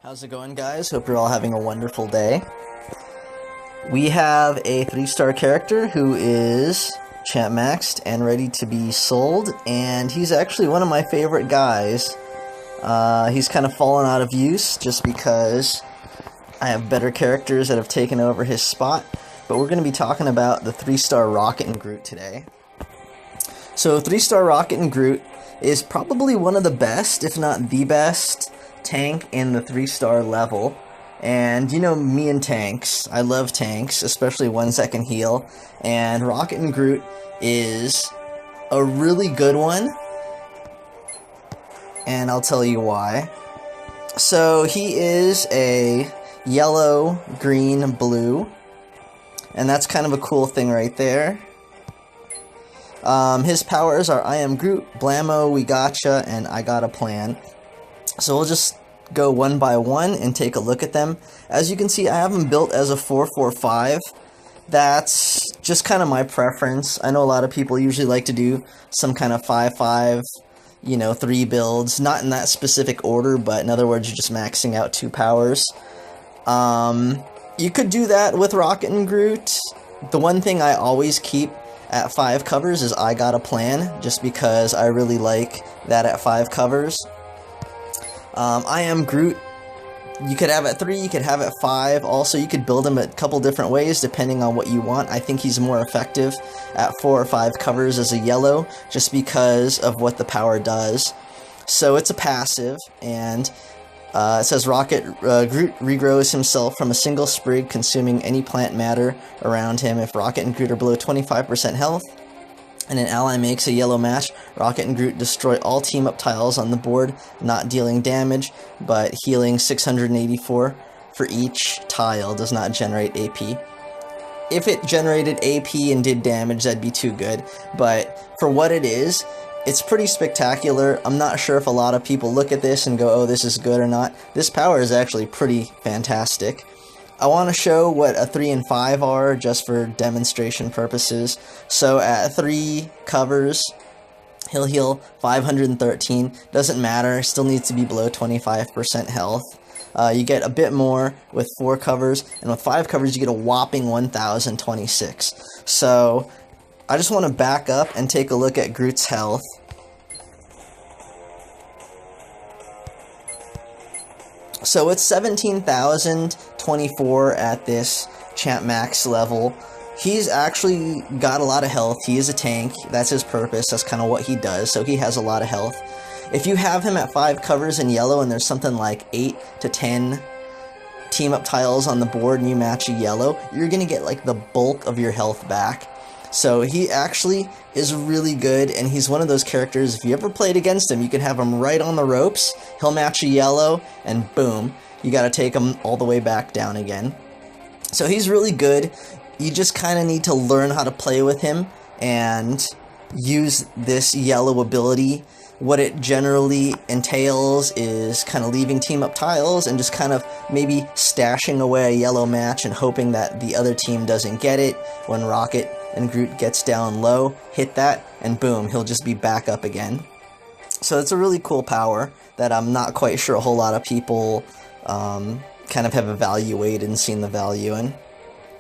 How's it going, guys? Hope you're all having a wonderful day. We have a 3-star character who is champ maxed and ready to be sold, and he's actually one of my favorite guys. He's kind of fallen out of use just because I have better characters that have taken over his spot, but we're going to be talking about the 3-star Rocket and Groot today. So 3-star Rocket and Groot is probably one of the best, if not the best, tank in the 3-star level. And you know me and tanks, I love tanks, especially ones that can heal, and Rocket and Groot is a really good one, and I'll tell you why. So he is a yellow, green, blue, and that's kind of a cool thing right there. His powers are I am Groot, Blammo, We Gotcha, and I Got a Plan. So we'll just go one by one and take a look at them. As you can see, I have them built as a 4-4-5. That's just kind of my preference. I know a lot of people usually like to do some kind of 5-5, you know, 3 builds. Not in that specific order, but in other words, you're just maxing out 2 powers. You could do that with Rocket and Groot. The one thing I always keep at 5 covers is I Got a Plan, just because I really like that at 5 covers. I am Groot, you could have at 3, you could have at 5, also you could build him a couple different ways depending on what you want. I think he's more effective at 4 or 5 covers as a yellow, just because of what the power does. So it's a passive, and it says Rocket Groot regrows himself from a single sprig, consuming any plant matter around him. If Rocket and Groot are below 25% health, and an ally makes a yellow match, Rocket and Groot destroy all team-up tiles on the board, not dealing damage, but healing 684 for each tile, does not generate AP. If it generated AP and did damage, that'd be too good, but for what it is, it's pretty spectacular. I'm not sure if a lot of people look at this and go, oh, this is good or not. This power is actually pretty fantastic. I want to show what a 3 and 5 are, just for demonstration purposes. So at 3 covers, he'll heal 513. Doesn't matter, still needs to be below 25% health. You get a bit more with 4 covers, and with 5 covers you get a whopping 1026. So I just want to back up and take a look at Groot's health. So it's 17,024 at this champ max level. He's actually got a lot of health. He is a tank. That's his purpose. That's kind of what he does. So he has a lot of health. If you have him at 5 covers in yellow and there's something like 8 to 10 team-up tiles on the board and you match a yellow, you're going to get like the bulk of your health back. So he actually is really good, and he's one of those characters, if you ever played against him, you can have him right on the ropes, he'll match a yellow, and boom, you gotta take him all the way back down again. So he's really good. You just kind of need to learn how to play with him and use this yellow ability. What it generally entails is kind of leaving team-up tiles and just kind of maybe stashing away a yellow match and hoping that the other team doesn't get it. When Rocket and Groot gets down low, hit that, and boom, he'll just be back up again. So it's a really cool power that I'm not quite sure a whole lot of people kind of have evaluated and seen the value in.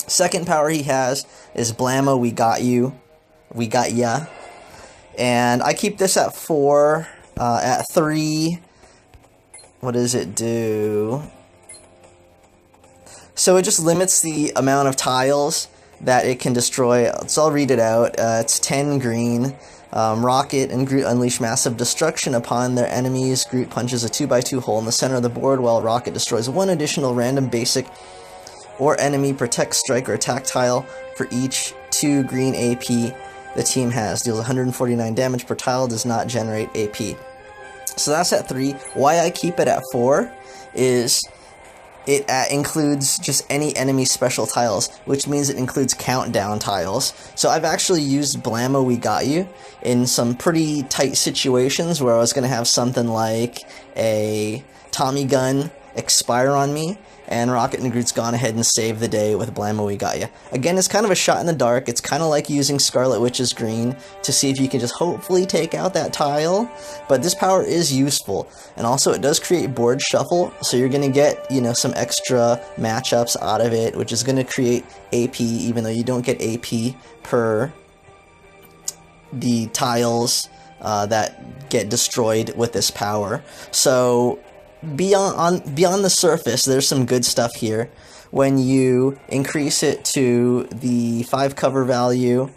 Second power he has is Blammo, We Got You, We Got Ya. And I keep this at 4, at 3, what does it do? So it just limits the amount of tiles that it can destroy. So I'll read it out. It's 10 green. Rocket and Groot unleash massive destruction upon their enemies. Groot punches a 2x2 hole in the center of the board, while Rocket destroys 1 additional random basic or enemy protect, strike, or attack tile for each 2 green AP the team has. Deals 149 damage per tile, does not generate AP. So that's at 3. Why I keep it at 4 is it includes just any enemy special tiles, which means it includes countdown tiles. So I've actually used Blammo, We Got You in some pretty tight situations where I was going to have something like a Tommy gun expire on me, and Rocket and Groot's gone ahead and saved the day with Blammo We Got Ya. Again, it's kind of a shot in the dark. It's kind of like using Scarlet Witch's green to see if you can just hopefully take out that tile, but this power is useful. And also it does create board shuffle, so you're going to get, you know, some extra matchups out of it, which is going to create AP, even though you don't get AP per the tiles that get destroyed with this power. So beyond the surface, there's some good stuff here. When you increase it to the 5 cover value,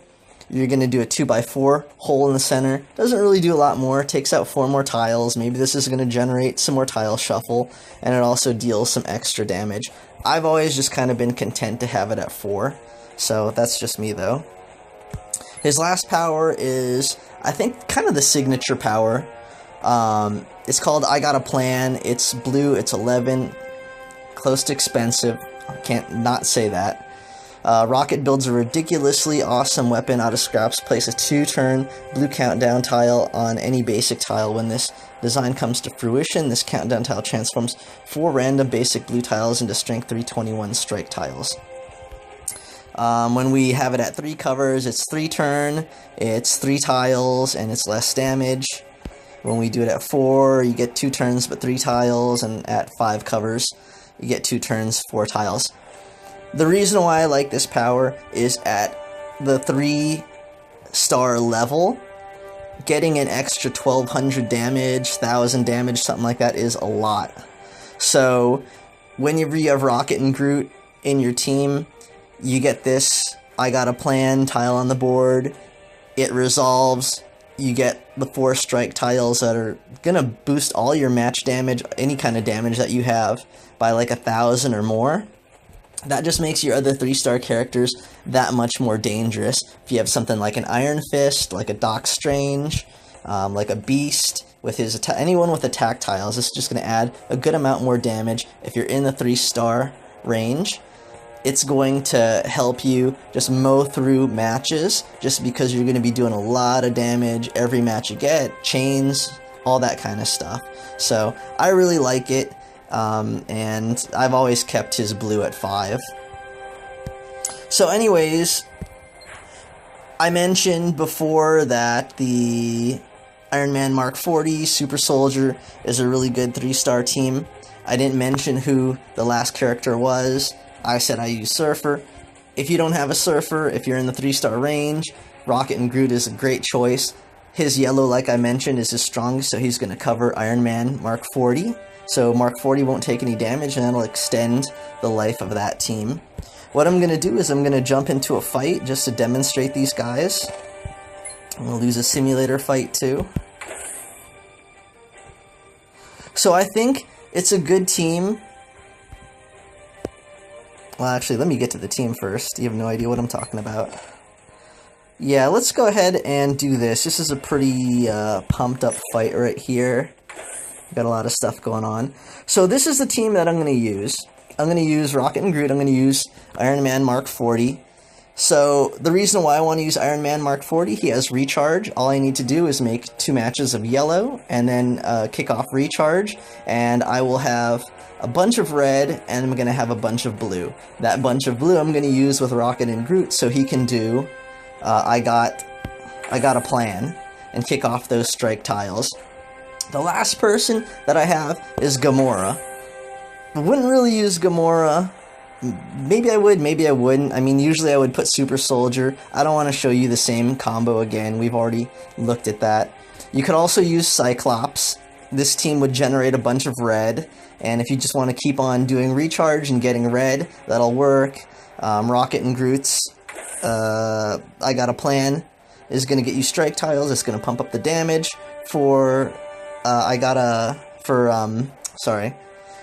you're going to do a 2x4 hole in the center. Doesn't really do a lot more. Takes out 4 more tiles. Maybe this is going to generate some more tile shuffle, and it also deals some extra damage. I've always just kind of been content to have it at 4, so that's just me though. His last power is, I think, kind of the signature power. It's called I Got a Plan. It's blue, it's 11, close to expensive. I can't not say that. Rocket builds a ridiculously awesome weapon out of scraps. Place a 2-turn blue countdown tile on any basic tile. When this design comes to fruition, this countdown tile transforms 4 random basic blue tiles into strength 321 strike tiles. When we have it at 3 covers, it's 3 turn, it's 3 tiles, and it's less damage. When we do it at 4, you get 2 turns but 3 tiles, and at 5 covers, you get 2 turns, 4 tiles. The reason why I like this power is at the 3-star level, getting an extra 1200 damage, 1000 damage, something like that is a lot. So, whenever you have Rocket and Groot in your team, you get this I Got a Plan tile on the board, it resolves, you get the 4 strike tiles that are gonna boost all your match damage, any kind of damage that you have, by like 1,000 or more. That just makes your other 3-star characters that much more dangerous. If you have something like an Iron Fist, like a Doc Strange, like a Beast, with his anyone with attack tiles, this is just going to add a good amount more damage. If you're in the 3-star range, it's going to help you just mow through matches, just because you're going to be doing a lot of damage every match you get, chains, all that kind of stuff. So I really like it, and I've always kept his blue at 5. So anyways, I mentioned before that the Iron Man Mark 40 Super Soldier is a really good 3-star team. I didn't mention who the last character was. I said I use Surfer. If you don't have a Surfer, if you're in the 3-star range, Rocket and Groot is a great choice. His yellow, like I mentioned, is his strongest, so he's going to cover Iron Man Mark 40. So Mark 40 won't take any damage, and that'll extend the life of that team. What I'm going to do is I'm going to jump into a fight just to demonstrate these guys. I'm going to lose a simulator fight too. So I think it's a good team. Well, actually, let me get to the team first. You have no idea what I'm talking about. Yeah, let's go ahead and do this. This is a pretty pumped up fight right here. Got a lot of stuff going on. So this is the team that I'm going to use. I'm going to use Rocket and Groot. I'm going to use Iron Man Mark 40. So the reason why I want to use Iron Man Mark 40, he has recharge. All I need to do is make 2 matches of yellow and then kick off recharge, and I will have a bunch of red, and I'm going to have a bunch of blue. That bunch of blue I'm going to use with Rocket and Groot so he can do I got a plan and kick off those strike tiles. The last person that I have is Gamora. I wouldn't really use Gamora. Maybe I would, maybe I wouldn't. I mean, usually I would put Super Soldier. I don't want to show you the same combo again. We've already looked at that. You could also use Cyclops. This team would generate a bunch of red, and if you just want to keep on doing recharge and getting red, that'll work. Rocket and Groot's I Got a Plan is going to get you strike tiles. It's going to pump up the damage for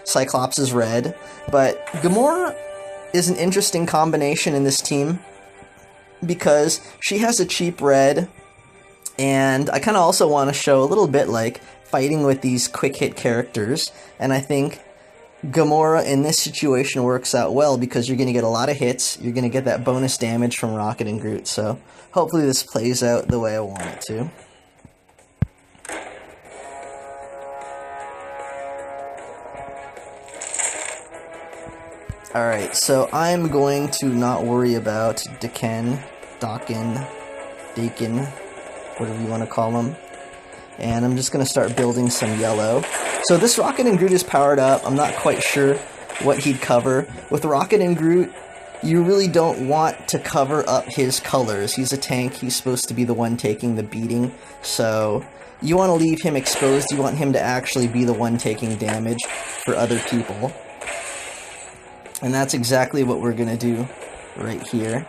Cyclops is red. But Gamora is an interesting combination in this team because she has a cheap red, and I kind of also want to show a little bit like fighting with these quick hit characters, and I think Gamora in this situation works out well because you're going to get a lot of hits, you're going to get that bonus damage from Rocket and Groot, so hopefully this plays out the way I want it to. Alright, so I'm going to not worry about Daken, Dakin, whatever you want to call them. And I'm just going to start building some yellow. So this Rocket and Groot is powered up. I'm not quite sure what he'd cover. With Rocket and Groot, you really don't want to cover up his colors. He's a tank. He's supposed to be the one taking the beating. So you want to leave him exposed. You want him to actually be the one taking damage for other people. And that's exactly what we're going to do right here.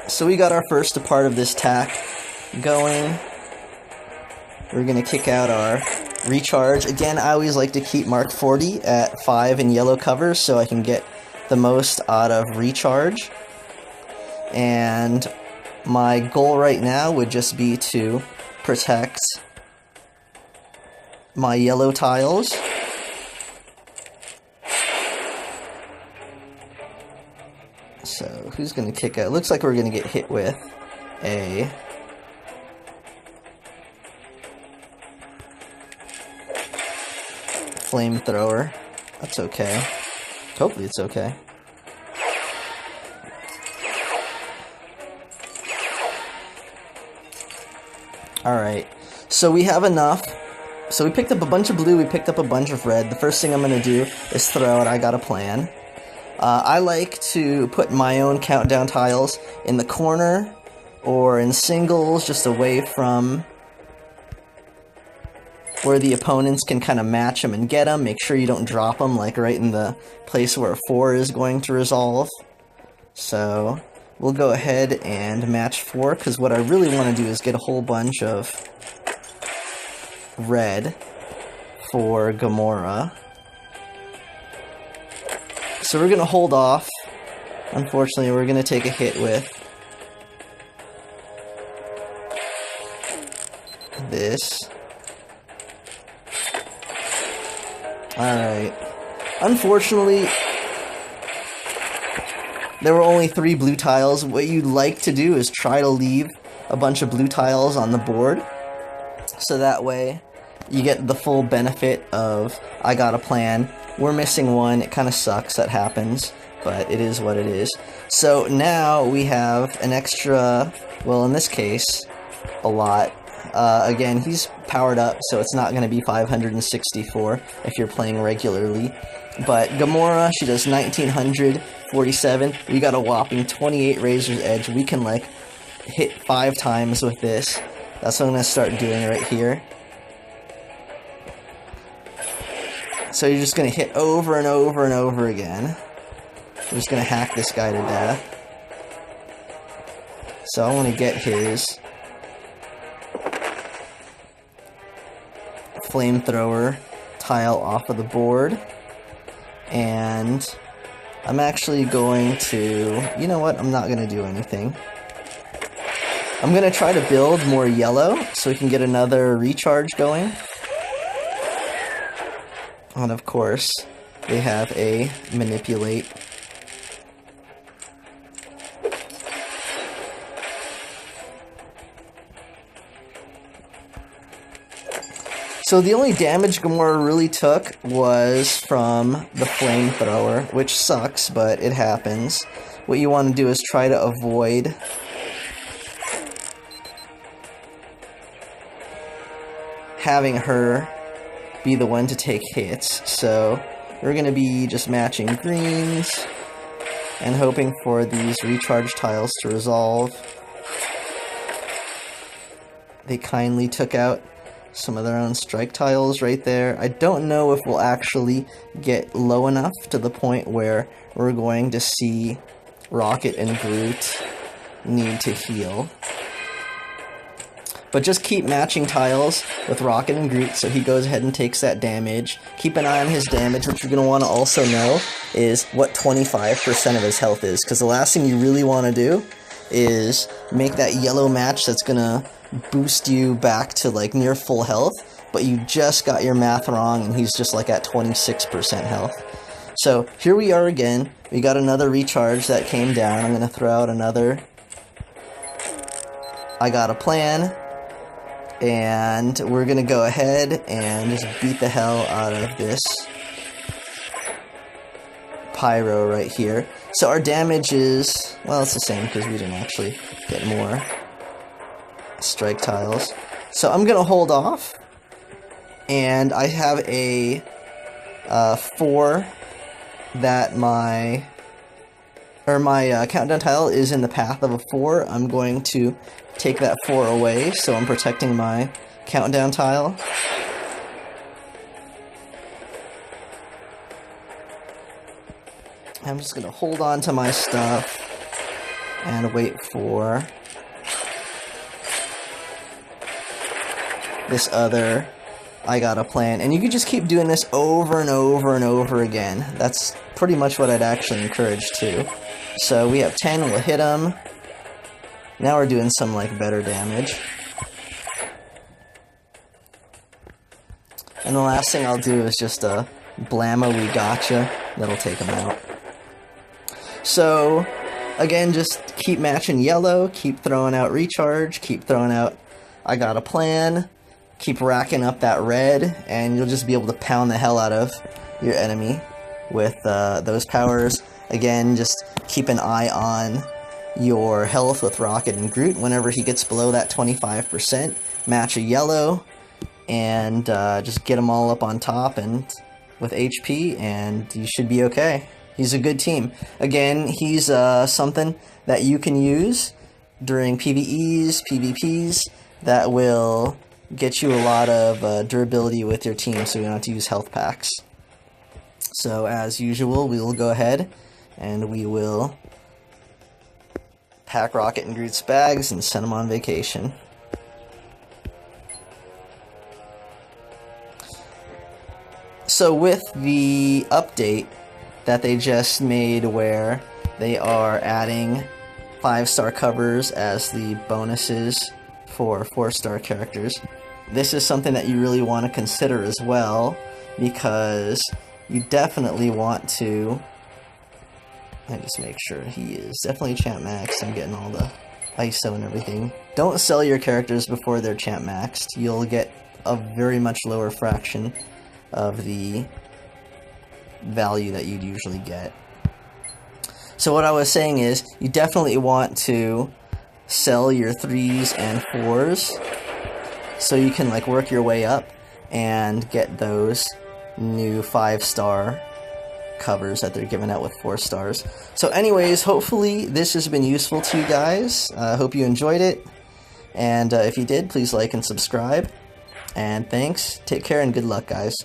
So we got our first part of this tack going. We're going to kick out our recharge. Again, I always like to keep Mark 40 at 5 in yellow covers so I can get the most out of recharge. And my goal right now would just be to protect my yellow tiles. So, who's going to kick out? It looks like we're going to get hit with a flamethrower. That's okay. Hopefully it's okay. Alright, so we have enough. So we picked up a bunch of blue, we picked up a bunch of red. The first thing I'm going to do is throw out I Got a Plan. I like to put my own countdown tiles in the corner or in singles just away from where the opponents can kind of match them and get them. Make sure you don't drop them like right in the place where 4 is going to resolve. So we'll go ahead and match 4 because what I really want to do is get a whole bunch of red for Gamora. So we're going to hold off. Unfortunately, we're going to take a hit with this. Alright. Unfortunately, there were only 3 blue tiles. What you'd like to do is try to leave a bunch of blue tiles on the board. So that way, you get the full benefit of I Got a Plan. We're missing one. It kind of sucks. That happens. But it is what it is. So now we have an extra, well, in this case, a lot. Again, he's powered up, so it's not going to be 564 if you're playing regularly. But Gamora, she does 1947. We got a whopping 28 Razor's Edge. We can, like, hit 5 times with this. That's what I'm going to start doing right here. So you're just going to hit over and over and over again. I'm just going to hack this guy to death. So I want to get his flamethrower tile off of the board. And I'm actually going to... You know what? I'm not going to do anything. I'm going to try to build more yellow so we can get another recharge going. And of course, they have a manipulate. So the only damage Gamora really took was from the flamethrower, which sucks, but it happens. What you want to do is try to avoid having her be the one to take hits. So we're going to be just matching greens and hoping for these recharge tiles to resolve. They kindly took out some of their own strike tiles right there. I don't know if we'll actually get low enough to the point where we're going to see Rocket and Groot need to heal. But just keep matching tiles with Rocket and Groot so he goes ahead and takes that damage. Keep an eye on his damage. What you're going to want to also know is what 25% of his health is. Because the last thing you really want to do is make that yellow match that's going to boost you back to like near full health. But you just got your math wrong and he's just like at 26% health. So here we are again. We got another recharge that came down. I'm going to throw out another I Got a Plan. And we're going to go ahead and just beat the hell out of this pyro right here. So our damage is, well, it's the same because we didn't actually get more strike tiles. So I'm gonna hold off, and I have a 4 that my countdown tile is in the path of a 4. I'm going to take that 4 away, so I'm protecting my countdown tile. I'm just gonna hold on to my stuff and wait for this other I got a plan. And you can just keep doing this over and over and over again. That's pretty much what I'd actually encourage too. So we have 10, we'll hit them. Now we're doing some like better damage. And the last thing I'll do is just a blammo we gotcha. That'll take them out. So again, just keep matching yellow, keep throwing out recharge, keep throwing out I got a plan, keep racking up that red, and you'll just be able to pound the hell out of your enemy with those powers. Again, just keep an eye on your health with Rocket and Groot. Whenever he gets below that 25%, match a yellow, and just get them all up on top and with HP, and you should be okay. He's a good team. Again, he's something that you can use during PvEs, PvPs, that will get you a lot of durability with your team, so you don't have to use health packs. So as usual, we will go ahead and we will pack Rocket and Groot's bags and send them on vacation. So with the update that they just made where they are adding 5-star covers as the bonuses for 4-star characters, this is something that you really want to consider as well, because you definitely want to, and just make sure he is definitely champ maxed. I'm getting all the ISO and everything. Don't sell your characters before they're champ maxed. You'll get a very much lower fraction of the value that you'd usually get. So what I was saying is, you definitely want to sell your 3s and 4s so you can like work your way up and get those new 5-star covers that they're giving out with 4 stars. So anyways, hopefully this has been useful to you guys. I hope you enjoyed it, and if you did, please like and subscribe. And thanks, take care, and good luck, guys.